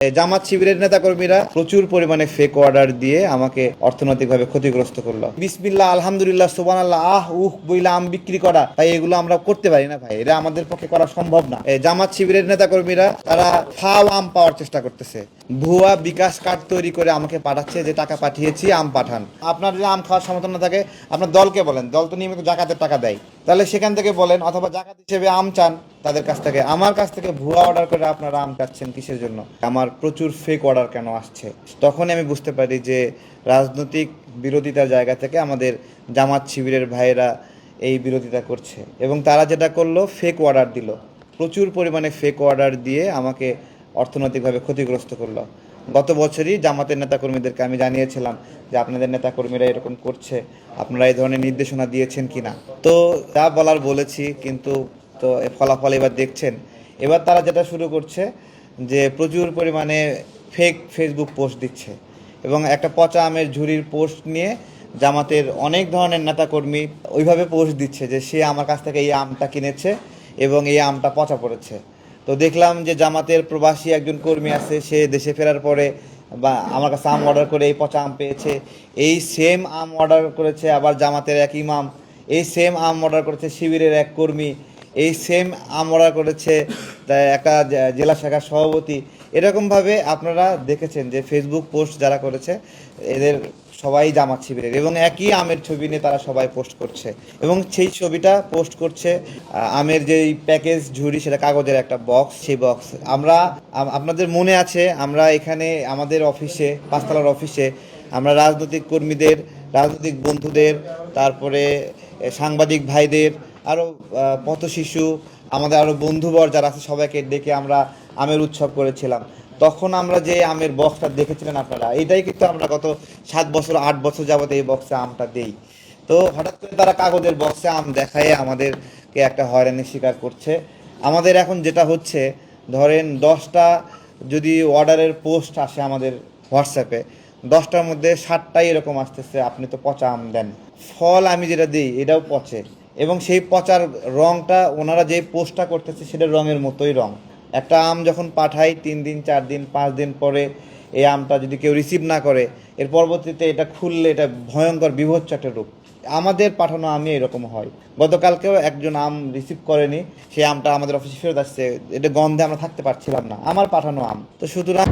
জামাত শিবিরের নেতাকর্মীরা প্রচুর পরিমাণে ফেক অর্ডার দিয়ে আমাকে অর্থনৈতিকভাবে ক্ষতিগ্রস্ত করলো। বিসমিল্লাহ, আলহামদুলিল্লাহ, সুবহানাল্লাহ, বইলা আম বিক্রি করা, ভাই এগুলো আমরা করতে পারি না ভাই, এটা আমাদের পক্ষে করা সম্ভব না। জামাত শিবিরের নেতাকর্মীরা তারা ফাও আম পাওয়ার চেষ্টা করতেছে, ভুয়া বিকাশ কার্ড তৈরি করে আমাকে পাঠাচ্ছে যে টাকা পাঠিয়েছি, আম পাঠান। আপনার যদি আম খাওয়ার সমর্থন না থাকে আপনার দলকে বলেন, দল তো নিয়মিত জাকাতের টাকা দেয়, তাহলে সেখান থেকে বলেন, অথবা জাকাত হিসেবে আম চান তাদের কাছ থেকে। আমার কাছ থেকে ভুয়া অর্ডার করে আপনারা আম চাচ্ছেন কিসের জন্য? আমার প্রচুর ফেক অর্ডার কেন আসছে? তখনই আমি বুঝতে পারি যে রাজনৈতিক বিরোধিতার জায়গা থেকে আমাদের জামাত শিবিরের ভাইয়েরা এই বিরোধিতা করছে, এবং তারা যেটা করলো ফেক অর্ডার দিল, প্রচুর পরিমাণে ফেক অর্ডার দিয়ে আমাকে অর্থনৈতিকভাবে ক্ষতিগ্রস্ত করলো। গত বছরই জামাতের নেতাকর্মীদেরকে আমি জানিয়েছিলাম যে আপনাদের নেতাকর্মীরা এরকম করছে, আপনারা এই ধরনের নির্দেশনা দিয়েছেন কিনা। তো যা বলার বলেছি, কিন্তু তো ফলাফল এবার দেখছেন। এবার তারা যেটা শুরু করছে যে প্রচুর পরিমাণে ফেক ফেসবুক পোস্ট দিচ্ছে, এবং একটা পচা আমের ঝুড়ির পোস্ট নিয়ে জামাতের অনেক ধরনের নেতাকর্মী ওইভাবে পোস্ট দিচ্ছে যে সে আমার কাছ থেকে এই আমটা কিনেছে এবং এই আমটা পচা পড়েছে। তো দেখলাম যে জামাতের প্রবাসী একজন কর্মী আছে, সে দেশে ফেরার পরে বা আমার কাছে আম অর্ডার করে এই পচা আম পেয়েছে। এই সেম আম অর্ডার করেছে আবার জামাতের এক ইমাম, এই সেম আম অর্ডার করেছে শিবিরের এক কর্মী, এই সেম আম অর্ডার করেছে একটা জেলা শাখার সভাপতি। এরকমভাবে আপনারা দেখেছেন যে ফেসবুক পোস্ট যারা করেছে এদের সবাই জামাত শিবিরের, এবং একই আমের ছবি নিয়ে তারা সবাই পোস্ট করছে, এবং সেই ছবিটা পোস্ট করছে আমের যেই প্যাকেজ ঝুড়ি, সেটা কাগজের একটা বক্স, সেই বক্স আমরা আপনাদের মনে আছে আমরা এখানে আমাদের অফিসে, পাঁচতলার অফিসে আমরা রাজনৈতিক কর্মীদের, রাজনৈতিক বন্ধুদের, তারপরে সাংবাদিক ভাইদের, আরও পথশিশু, আমাদের আরও বন্ধুবর যারা আছে সবাইকে ডেকে আমরা আমের উৎসব করেছিলাম। তখন আমরা যে আমের বক্সটা দেখেছিলেন আপনারা, এইটাই কিন্তু আমরা গত 7 বছর 8 বছর যাবত এই বক্সে আমটা দেই। তো হঠাৎ করে তারা কাগজের বক্সে আম দেখায় আমাদেরকে একটা হয়রানির শিকার করছে। আমাদের এখন যেটা হচ্ছে, ধরেন 10টা যদি অর্ডারের পোস্ট আসে আমাদের হোয়াটসঅ্যাপে, 10টার মধ্যে 7টাই এরকম আসতেছে আপনি তো পচা আম দেন। ফল আমি যেটা দিই এটাও পচে, এবং সেই পচার রঙটা ওনারা যে পোস্টটা করতেছে সেটা রঙের মতোই রঙ। একটা আম যখন পাঠাই 3 দিন 4 দিন 5 দিন পরে এই আমটা যদি কেউ রিসিভ না করে, এর পরবর্তীতে এটা খুললে এটা ভয়ঙ্কর বিভৎস একটা রূপ। আমাদের পাঠানো আমই এরকম হয়। গতকালকেও একজন আম রিসিভ করেনি, সেই আমটা আমাদের অফিসে ফেরত আসছে, এটা গন্ধে আমরা থাকতে পারছিলাম না, আমার পাঠানো আম। তো সুতরাং